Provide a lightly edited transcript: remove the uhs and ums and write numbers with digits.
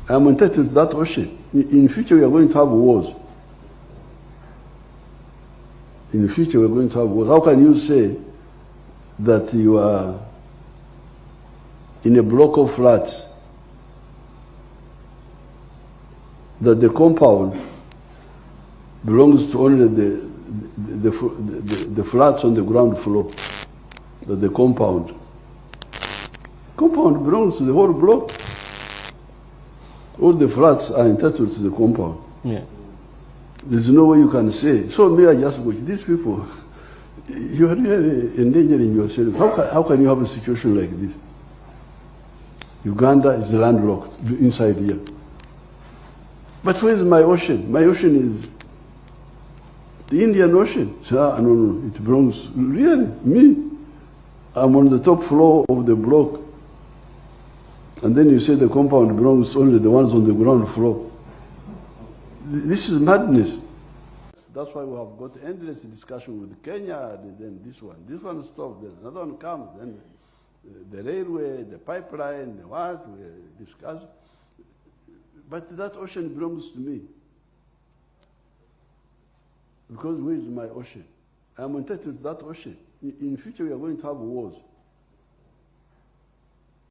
I'm entitled to that ocean. In future, we are going to have wars. In the future, we're going to have wars. How can you say that you are in a block of flats, that the compound belongs to only the flats on the ground floor, that the compound belongs to the whole block. All the flats are entitled to the compound. Yeah. There's no way you can say. So may I just go, these people, you are really endangering yourself. How can you have a situation like this? Uganda is landlocked inside here. But where is my ocean? My ocean is the Indian Ocean. So, no, it belongs, really, me. I'm on the top floor of the block. And then you say the compound belongs only the ones on the ground floor. This is madness. That's why we have got endless discussion with Kenya, and then this one. This one stopped, then another one comes, then the railway, the pipeline, the what, we discuss. But that ocean belongs to me. Because where is my ocean? I'm entitled to that ocean. In future, we are going to have wars.